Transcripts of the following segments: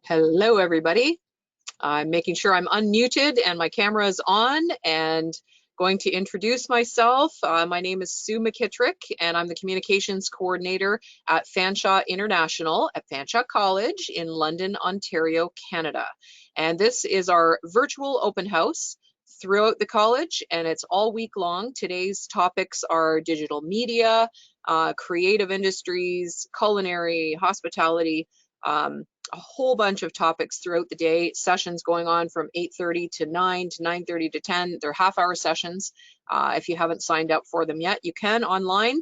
Hello, everybody. I'm making sure I'm unmuted and my camera is on and going to introduce myself. My name is Sue McKittrick and I'm the Communications Coordinator at Fanshawe International at Fanshawe College in London, Ontario, Canada. And this is our virtual open house throughout the college, and it's all week long. Today's topics are digital media, creative industries, culinary, hospitality, a whole bunch of topics throughout the day, sessions going on from 8:30 to 9 to 9:30 to 10. They're half-hour sessions. If you haven't signed up for them yet, you can online.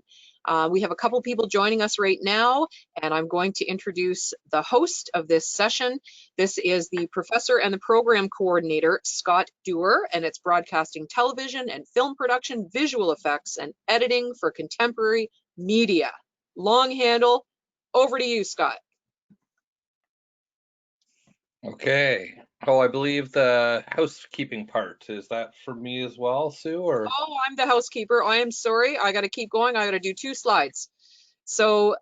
We have a couple people joining us right now, and I'm going to introduce the host of this session. This is the professor and the program coordinator, Scott Dewar, and it's broadcasting television and film production, visual effects, and editing for contemporary media. Long handle. Over to you, Scott. Okay. Oh, I believe the housekeeping part, is that for me as well, Sue? Or Oh, I'm the housekeeper. I am sorry. I got to keep going. I got to do 2 slides. So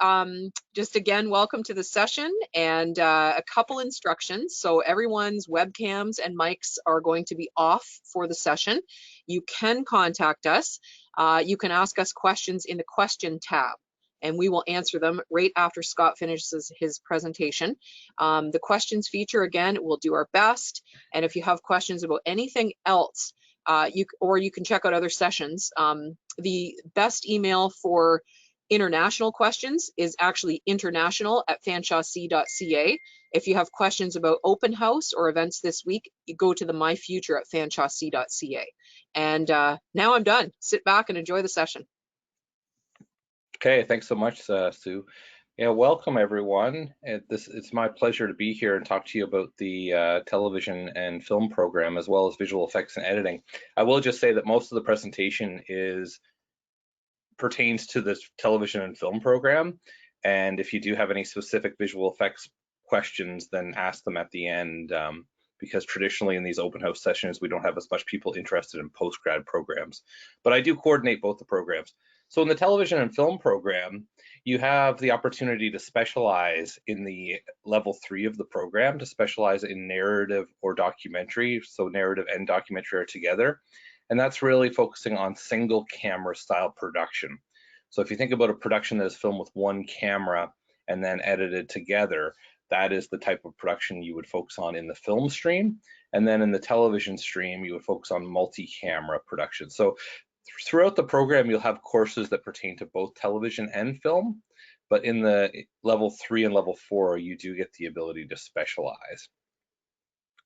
just again, welcome to the session and a couple instructions. So everyone's webcams and mics are going to be off for the session. You can contact us. You can ask us questions in the question tab, and we will answer them right after Scott finishes his presentation. The questions feature, again, we'll do our best. And if you have questions about anything else, you can check out other sessions. The best email for international questions is actually international@fanshawec.ca. If you have questions about open house or events this week, you go to the My Future at fanshawec.ca. And now I'm done. Sit back and enjoy the session. okay, thanks so much, Sue. Yeah, welcome everyone. It's my pleasure to be here and talk to you about the television and film program, as well as visual effects and editing. I will just say that most of the presentation pertains to this television and film program, and if you do have any specific visual effects questions, then ask them at the end, because traditionally in these open house sessions we don't have as much people interested in post-grad programs, but I do coordinate both the programs. So in the television and film program, you have the opportunity to specialize in the level 3 of the program, to specialize in narrative or documentary. So narrative and documentary are together. And that's really focusing on single camera style production. So if you think about a production that is filmed with one camera and then edited together, that is the type of production you would focus on in the film stream. And then in the television stream, you would focus on multi-camera production. So throughout the program, you'll have courses that pertain to both television and film, but in the level 3 and level 4, you do get the ability to specialize.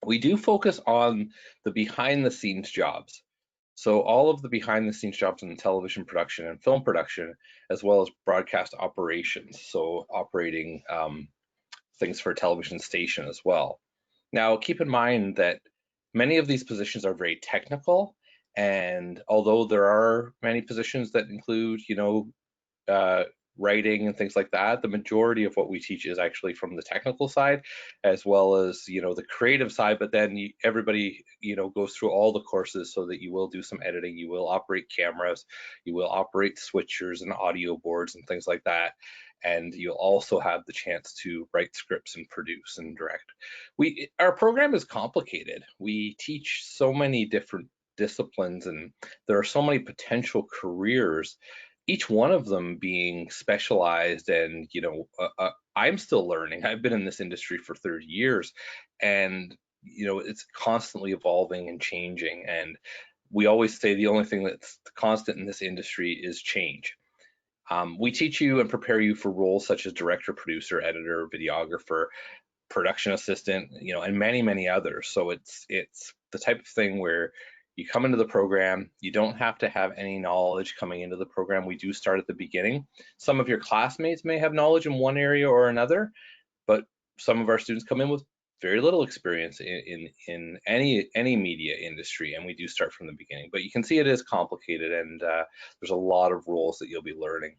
We do focus on the behind the scenes jobs. So all of the behind the scenes jobs in television production and film production, as well as broadcast operations, so operating things for a television station as well. Now, keep in mind that many of these positions are very technical, and although there are many positions that include, writing and things like that, the majority of what we teach is actually from the technical side, as well as, the creative side. But then everybody, goes through all the courses so that you will do some editing, you will operate cameras, you will operate switchers and audio boards and things like that. And you'll also have the chance to write scripts and produce and direct. Our program is complicated. We teach so many different disciplines, and there are so many potential careers, each one of them being specialized. And I'm still learning. I've been in this industry for 30 years, and it's constantly evolving and changing. And we always say the only thing that's constant in this industry is change. We teach you and prepare you for roles such as director, producer, editor, videographer, production assistant, and many, many others. So it's the type of thing where you come into the program, you don't have to have any knowledge coming into the program. We do start at the beginning. Some of your classmates may have knowledge in one area or another, but some of our students come in with very little experience in any media industry, and we do start from the beginning. But you can see it is complicated, and there's a lot of roles that you'll be learning.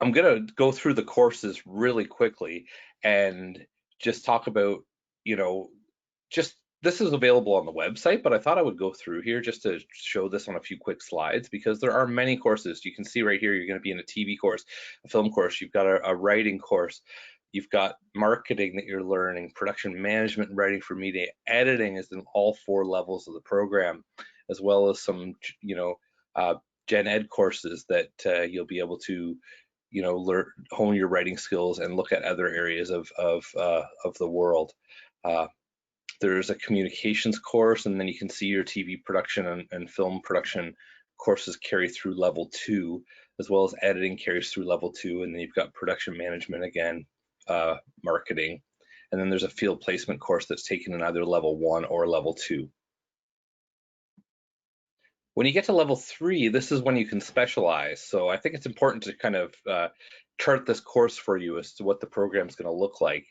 I'm going to go through the courses really quickly and just talk about, this is available on the website, but I thought I would go through here just to show this on a few quick slides, because there are many courses. You can see right here, you're going to be in a TV course, a film course, you've got a writing course, You've got marketing that you're learning, production management, writing for media, editing is in all 4 levels of the program, as well as some, gen ed courses that you'll be able to, hone your writing skills and look at other areas of the world. There's a communications course, and then you can see your TV production and film production courses carry through level 2, as well as editing carries through level 2, and then you've got production management again, marketing, and then there's a field placement course that's taken in either level 1 or level 2. When you get to level 3, this is when you can specialize. So I think it's important to kind of chart this course for you as to what the program is going to look like.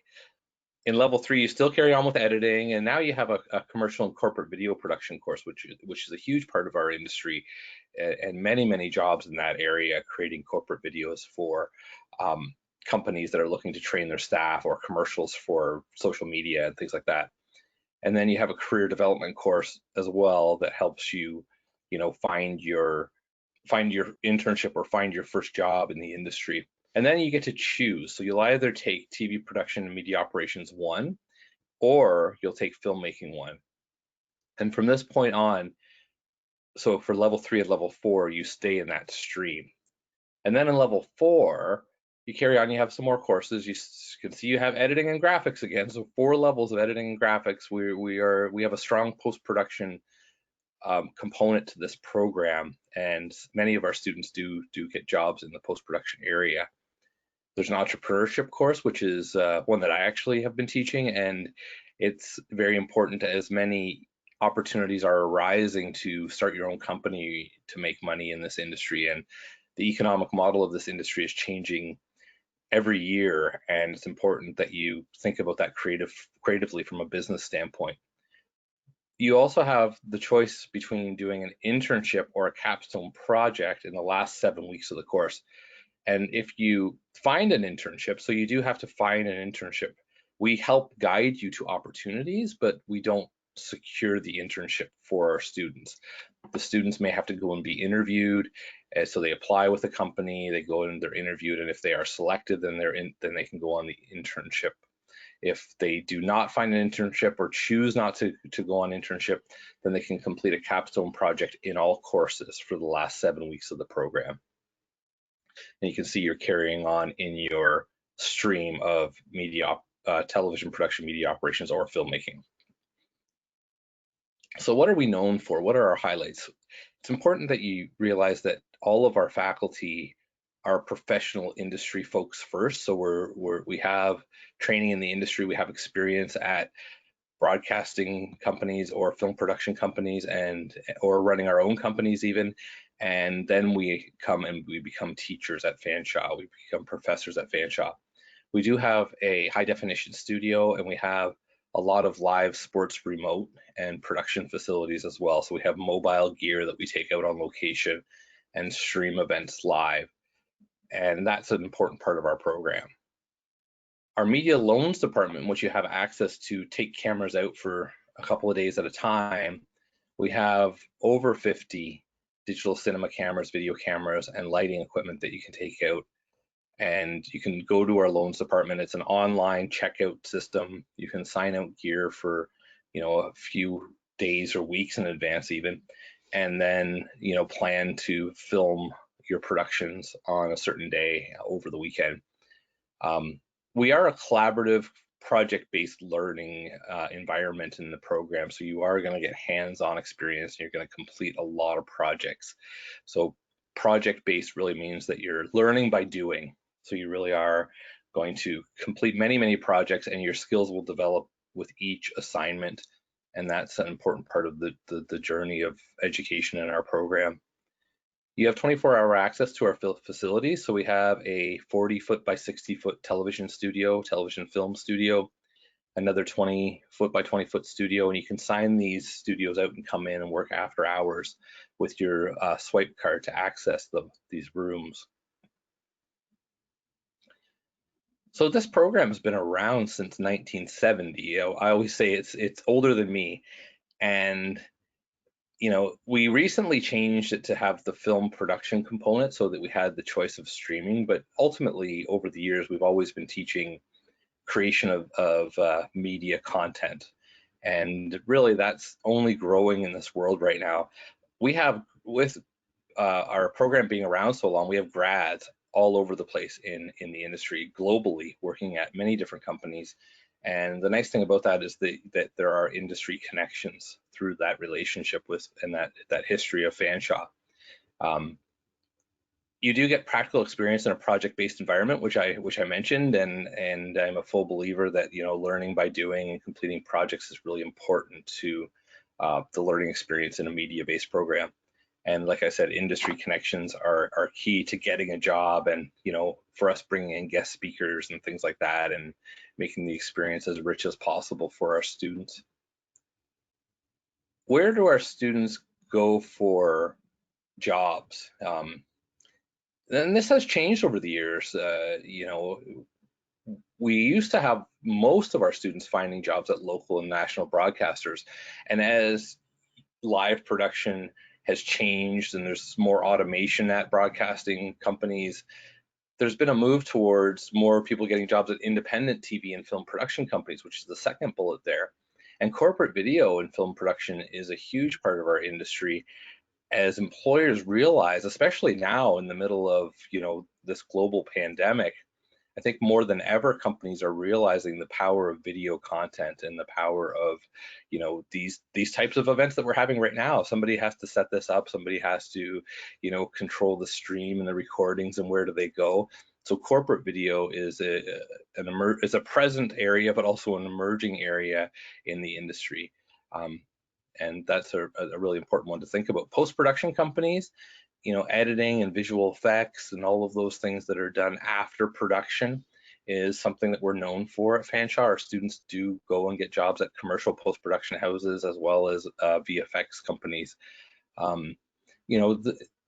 In level 3, you still carry on with editing, and now you have a commercial and corporate video production course, which is a huge part of our industry, and many jobs in that area, creating corporate videos for companies that are looking to train their staff, or commercials for social media and things like that. And then you have a career development course as well that helps you, find your internship or find your first job in the industry. And then you get to choose. So you'll either take TV production and media operations 1, or you'll take filmmaking 1. And from this point on, so for level 3 and level 4, you stay in that stream. And then in level 4, you carry on, you have some more courses. You can see you have editing and graphics again. So 4 levels of editing and graphics. We have a strong post-production component to this program, and many of our students do get jobs in the post-production area. There's an entrepreneurship course, which is one that I actually have been teaching, and it's very important as many opportunities are arising to start your own company to make money in this industry. And the economic model of this industry is changing every year, and it's important that you think about that creatively from a business standpoint. You also have the choice between doing an internship or a capstone project in the last 7 weeks of the course. And if you find an internship, so you do have to find an internship, we help guide you to opportunities, but we don't secure the internship for our students. The students may have to go and be interviewed, so they apply with a company, they go and they're interviewed, and if they are selected, then then they can go on the internship. If they do not find an internship or choose not to go on internship, then they can complete a capstone project in all courses for the last 7 weeks of the program. And you can see you're carrying on in your stream of media, television production, media operations, or filmmaking. So what are we known for? What are our highlights? It's important that you realize that all of our faculty are professional industry folks first. So we have training in the industry, we have experience at broadcasting companies or film production companies, or running our own companies even. And then we come and we become teachers at Fanshawe. We become professors at Fanshawe. We do have a high definition studio, and we have a lot of live sports remote and production facilities as well. So we have mobile gear that we take out on location and stream events live. And that's an important part of our program. Our media loans department, which you have access to take cameras out for a couple of days at a time, we have over 50 digital cinema cameras, video cameras, and lighting equipment that you can take out. And you can go to our loans department. It's an online checkout system. You can sign out gear for, a few days or weeks in advance even, and then, plan to film your productions on a certain day over the weekend. We are a collaborative project-based learning environment in the program, so you are going to get hands-on experience, and you're going to complete a lot of projects. So project-based really means that you're learning by doing. So you really are going to complete many projects, and your skills will develop with each assignment, and that's an important part of the journey of education in our program. You have 24-hour access to our facilities. So we have a 40-foot by 60-foot television film studio, another 20-foot by 20-foot studio, and you can sign these studios out and come in and work after hours with your swipe card to access these rooms. So this program has been around since 1970. I always say it's older than me, and we recently changed it to have the film production component so that we had the choice of streaming, but ultimately over the years, we've always been teaching creation of media content. And really, that's only growing in this world right now. We have, with our program being around so long, we have grads all over the place in the industry globally, working at many different companies. And the nice thing about that is that there are industry connections through that relationship with, and that history of Fanshawe. You do get practical experience in a project-based environment, which I mentioned, and I'm a full believer that, you know, learning by doing and completing projects is really important to the learning experience in a media-based program. And like I said, industry connections are key to getting a job, and, you know, for us bringing in guest speakers and things like that, and making the experience as rich as possible for our students. Where do our students go for jobs? And this has changed over the years. You know, we used to have most of our students finding jobs at local and national broadcasters, and as live production has changed and there's more automation at broadcasting companies, there's been a move towards more people getting jobs at independent TV and film production companies, which is the second bullet there. And corporate video and film production is a huge part of our industry, as employers realize, especially now in the middle of, you know, this global pandemic. I think more than ever, companies are realizing the power of video content and the power of, you know, these types of events that we're having right now. Somebody has to set this up. Somebody has to, you know, control the stream and the recordings and where do they go. So corporate video is a present area, but also an emerging area in the industry. And that's a really important one to think about. Post-production companies, you know, editing and visual effects and all of those things that are done after production is something that we're known for at Fanshawe. Our students do go and get jobs at commercial post-production houses as well as VFX companies. You know,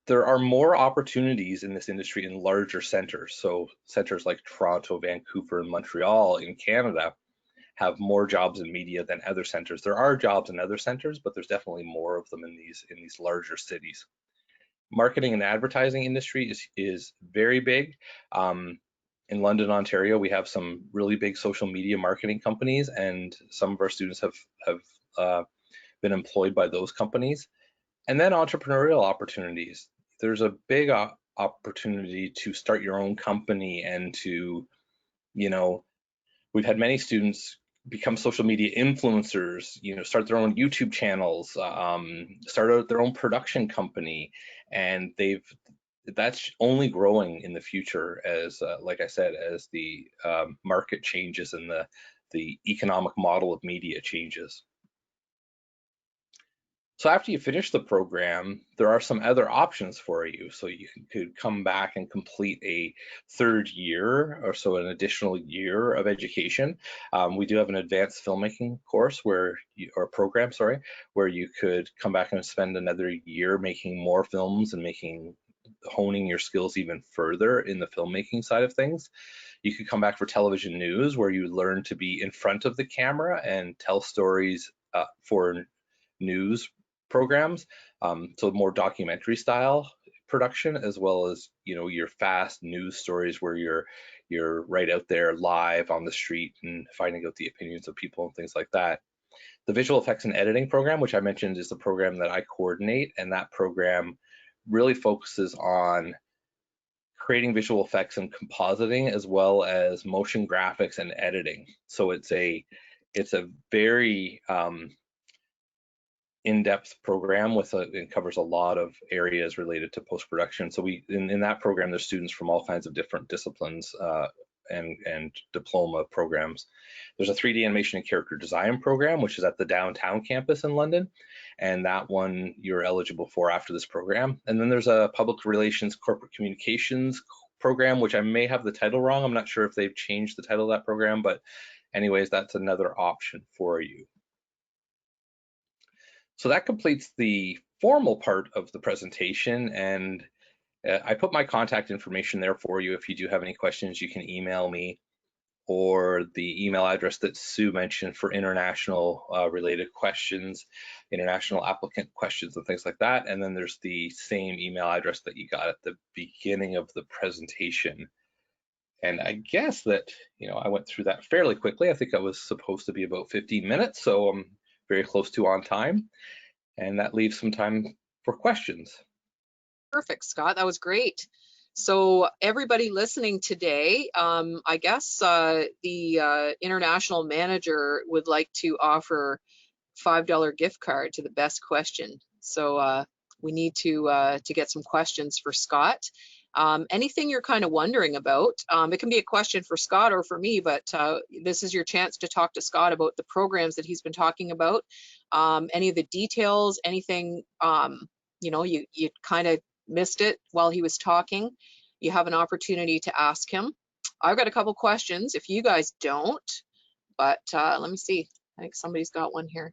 there are more opportunities in this industry in larger centers. So centers like Toronto, Vancouver, and Montreal in Canada have more jobs in media than other centers. There are jobs in other centers, but there's definitely more of them in these larger cities. Marketing and advertising industry is very big. In London, Ontario, we have some really big social media marketing companies, and some of our students have been employed by those companies. And then entrepreneurial opportunities. There's a big opportunity to start your own company and to, you know, we've had many students become social media influencers, you know, start their own YouTube channels, start out their own production company, and that's only growing in the future as, like I said, as the market changes and the economic model of media changes. So after you finish the program, there are some other options for you. So you could come back and complete a third year, or so an additional year of education. We do have an advanced filmmaking course or program, sorry, where you could come back and spend another year making more films and honing your skills even further in the filmmaking side of things. You could come back for television news, where you learn to be in front of the camera and tell stories for news programs, so more documentary style production, as well as, you know, your fast news stories where you're right out there live on the street and finding out the opinions of people and things like that. The visual effects and editing program, which I mentioned, is the program that I coordinate, and that program really focuses on creating visual effects and compositing, as well as motion graphics and editing. So it's a very in-depth program it covers a lot of areas related to post-production. So in that program, there's students from all kinds of different disciplines and diploma programs. There's a 3D animation and character design program, which is at the downtown campus in London, and that one you're eligible for after this program. And then there's a public relations corporate communications program, which I may have the title wrong. I'm not sure if they've changed the title of that program, but anyways, that's another option for you. So that completes the formal part of the presentation, and I put my contact information there for you. If you do have any questions, you can email me, or the email address that Sue mentioned for international related questions, international applicant questions and things like that. And then there's the same email address that you got at the beginning of the presentation. And I guess that, I went through that fairly quickly. I think I was supposed to be about 15 minutes, so I'm very close to on time. And that leaves some time for questions. Perfect, Scott. That was great. So everybody listening today, I guess the international manager would like to offer $5 gift card to the best question. So we need to get some questions for Scott. Anything you're kind of wondering about, it can be a question for Scott or for me, but this is your chance to talk to Scott about the programs that he's been talking about. Any of the details, anything, you kind of missed it while he was talking, you have an opportunity to ask him. I've got a couple questions if you guys don't, but let me see. I think somebody's got one here.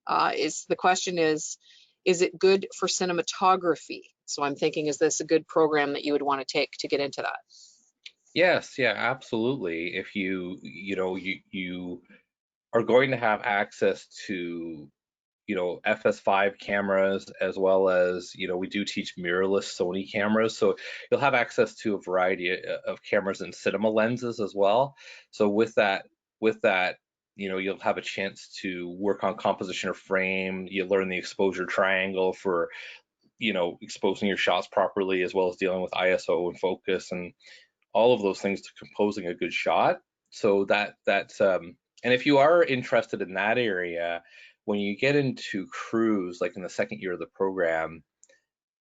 The question is it good for cinematography? So I'm thinking, is this a good program that you would want to take to get into that? Yes, yeah, absolutely. If you are going to have access to FS5 cameras, as well as we do teach mirrorless Sony cameras, so you'll have access to a variety of cameras and cinema lenses as well. So with that you'll have a chance to work on composition of frame. You learn the exposure triangle for exposing your shots properly, as well as dealing with ISO and focus and all of those things to composing a good shot. So that's and if you are interested in that area, when you get into crews, like in the second year of the program,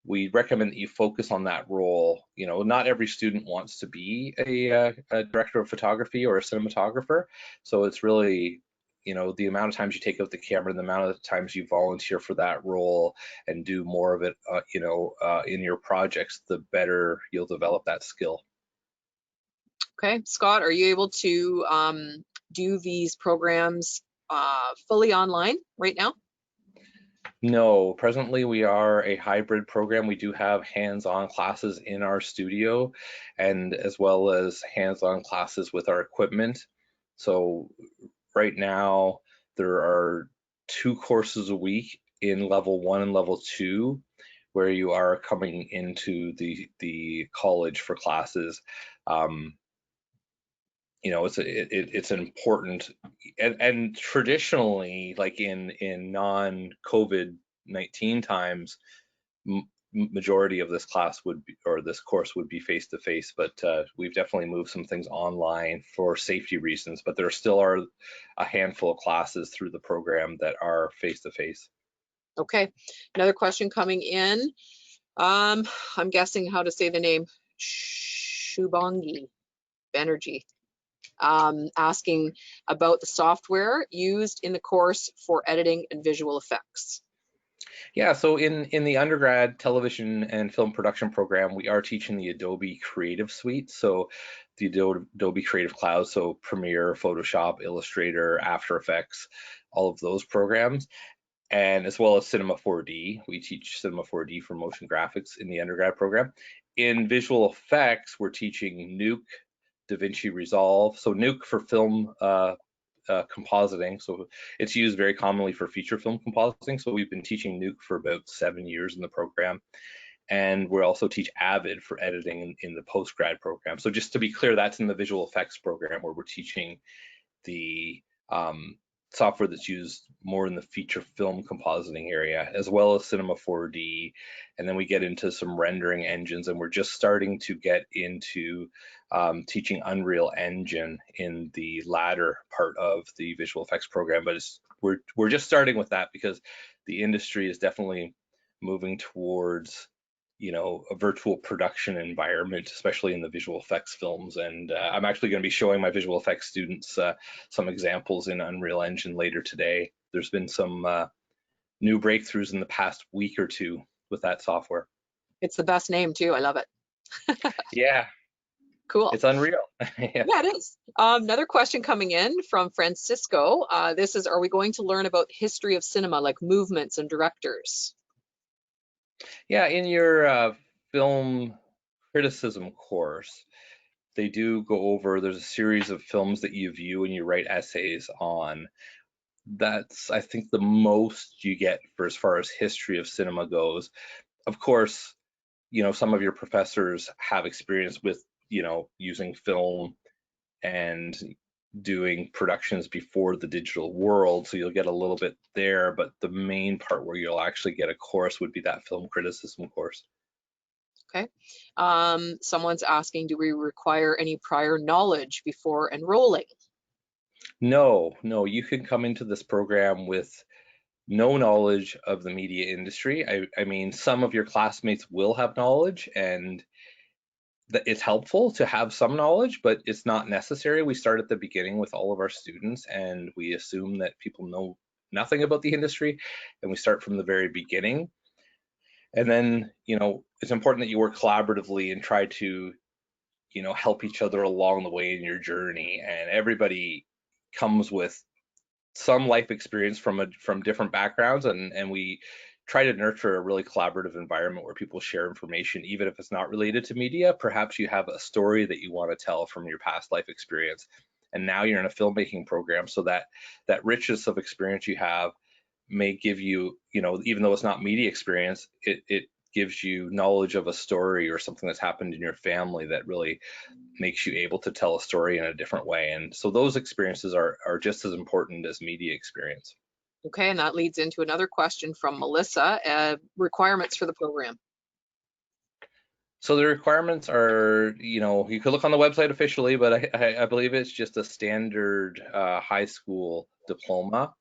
we recommend that you focus on that role. Not every student wants to be a director of photography or a cinematographer. So it's really, the amount of times you take out the camera and the amount of times you volunteer for that role and do more of it, in your projects, the better you'll develop that skill. Okay, Scott, are you able to do these programs fully online right now? No, presently we are a hybrid program. We do have hands-on classes in our studio, and as well as hands-on classes with our equipment. So right now there are 2 courses a week in level 1 and level 2, where you are coming into the college for classes. It's important, and traditionally, like in non-COVID-19 times, majority of this class would be, or this course would be face to face, but we've definitely moved some things online for safety reasons, but there still are a handful of classes through the program that are face to face. Okay, another question coming in. I'm guessing how to say the name, Shubongi Banerjee, asking about the software used in the course for editing and visual effects. Yeah, so in the undergrad television and film production program, we are teaching the Adobe Creative Suite. So the Adobe Creative Cloud, so Premiere, Photoshop, Illustrator, After Effects, all of those programs, and as well as Cinema 4D. We teach Cinema 4D for motion graphics in the undergrad program. In visual effects, we're teaching Nuke, DaVinci Resolve. So Nuke for film compositing, so it's used very commonly for feature film compositing. So we've been teaching Nuke for about 7 years in the program, and we also teach Avid for editing in the post-grad program. So just to be clear, that's in the visual effects program, where we're teaching the software that's used more in the feature film compositing area, as well as Cinema 4D. And then we get into some rendering engines, and we're just starting to get into teaching Unreal Engine in the latter part of the visual effects program. But we're just starting with that, because the industry is definitely moving towards a virtual production environment, especially in the visual effects films. And I'm actually going to be showing my visual effects students some examples in Unreal Engine later today. There's been some new breakthroughs in the past week or two with that software. It's the best name too. I love it. Yeah. Cool. It's unreal. Yeah, it is. Another question coming in from Francisco. This is, are we going to learn about history of cinema, like movements and directors? Yeah, in your film criticism course, they do go over, there's a series of films that you view and you write essays on. That's, I think, the most you get for as far as history of cinema goes. Of course, some of your professors have experience with using film and doing productions before the digital world, so you'll get a little bit there, but the main part where you'll actually get a course would be that film criticism course. Okay. Someone's asking, do we require any prior knowledge before enrolling? No, you can come into this program with no knowledge of the media industry. I mean, some of your classmates will have knowledge, and it's helpful to have some knowledge, but it's not necessary. We start at the beginning with all of our students, and we assume that people know nothing about the industry, and we start from the very beginning. And then, it's important that you work collaboratively and try to, help each other along the way in your journey. And everybody comes with some life experience from different backgrounds, and we try to nurture a really collaborative environment where people share information, even if it's not related to media. Perhaps you have a story that you want to tell from your past life experience, and now you're in a filmmaking program, so that richness of experience you have may give you, even though it's not media experience, it gives you knowledge of a story or something that's happened in your family that really makes you able to tell a story in a different way. And so those experiences are just as important as media experience. Okay, and that leads into another question from Melissa, requirements for the program. So the requirements are, you could look on the website officially, but I believe it's just a standard high school diploma.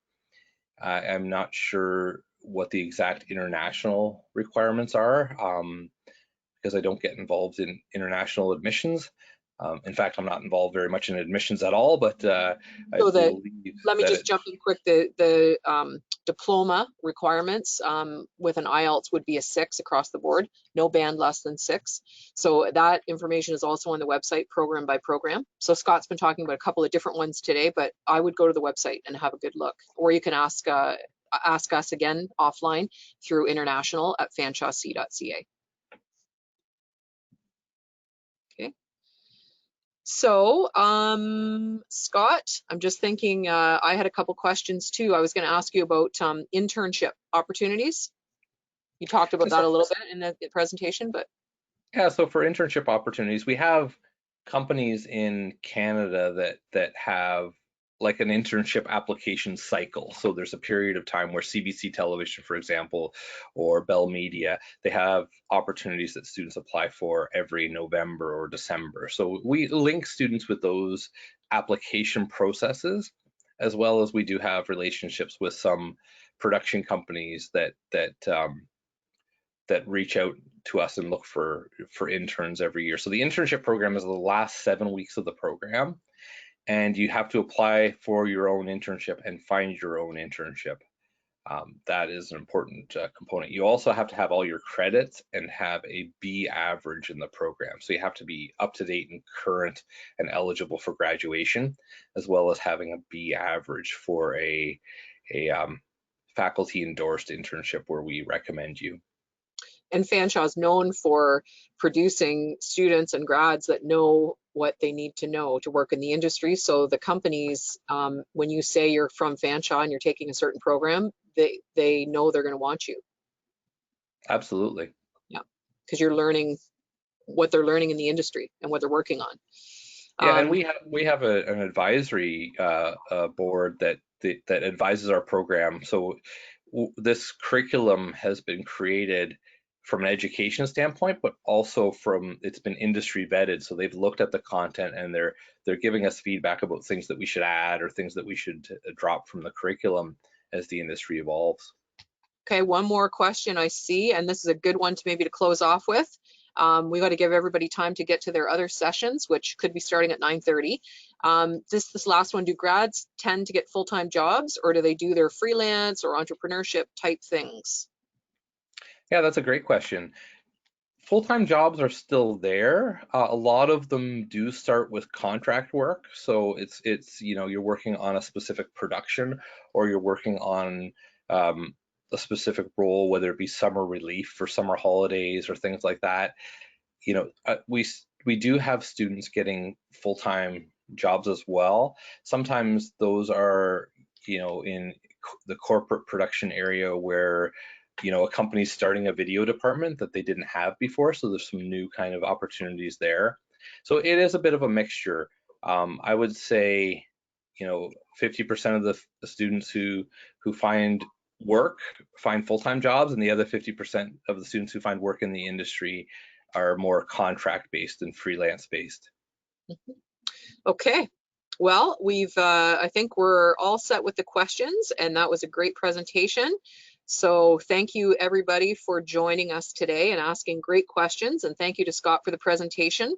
I'm not sure what the exact international requirements are, because I don't get involved in international admissions. In fact, I'm not involved very much in admissions at all, but I So believe let me that just jump in quick. The diploma requirements with an IELTS would be a 6 across the board, no band less than 6. So that information is also on the website, program by program. So Scott's been talking about a couple of different ones today, but I would go to the website and have a good look. Or you can ask us again offline through international@fanshawe.ca. Okay. So, Scott, I'm just thinking, I had a couple questions too. I was going to ask you about internship opportunities. You talked about that a little bit in the presentation, but yeah, so for internship opportunities, we have companies in Canada that have like an internship application cycle. So there's a period of time where CBC Television, for example, or Bell Media, they have opportunities that students apply for every November or December. So we link students with those application processes, as well as we do have relationships with some production companies that reach out to us and look for interns every year. So the internship program is the last 7 weeks of the program, and you have to apply for your own internship and find your own internship. That is an important component. You also have to have all your credits and have a B average in the program. So you have to be up to date and current and eligible for graduation, as well as having a B average for a faculty endorsed internship where we recommend you. and Fanshawe is known for producing students and grads that know what they need to know to work in the industry. So the companies, when you say you're from Fanshawe and you're taking a certain program, they know they're going to want you. Absolutely. Yeah, because you're learning what they're learning in the industry and what they're working on. Yeah, and we have an advisory board that advises our program. So this curriculum has been created from an education standpoint, but also it's been industry vetted. So they've looked at the content and they're giving us feedback about things that we should add or things that we should drop from the curriculum as the industry evolves. Okay, one more question I see, and this is a good one to maybe to close off with. We got to give everybody time to get to their other sessions, which could be starting at 9:30. This last one, do grads tend to get full-time jobs, or do they do their freelance or entrepreneurship type things? Yeah, that's a great question. Full-time jobs are still there. A lot of them do start with contract work. So it's you're working on a specific production, or you're working on a specific role, whether it be summer relief for summer holidays or things like that. We do have students getting full-time jobs as well. Sometimes those are in the corporate production area where a company's starting a video department that they didn't have before, so there's some new kind of opportunities there. So it is a bit of a mixture. I would say, 50% of the students who find work find full-time jobs, and the other 50% of the students who find work in the industry are more contract-based and freelance-based. Okay. Well, I think we're all set with the questions, and that was a great presentation. So thank you everybody for joining us today and asking great questions. And thank you to Scott for the presentation.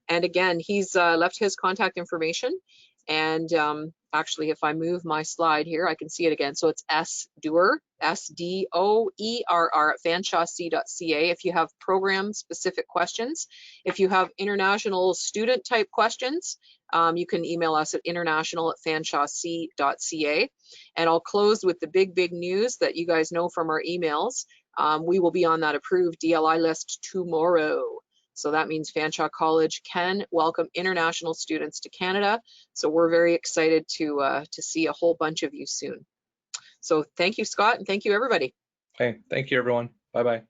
And again, he's left his contact information. And actually, if I move my slide here, I can see it again. So it's sdoerr, SDOERR at fanshawec.ca if you have program specific questions. If you have international student type questions, you can email us at international@fanshawec.ca. And I'll close with the big news that you guys know from our emails. We will be on that approved DLI list tomorrow. So that means Fanshawe College can welcome international students to Canada. So we're very excited to see a whole bunch of you soon. So thank you, Scott, and thank you, everybody. Okay, thank you, everyone. Bye-bye.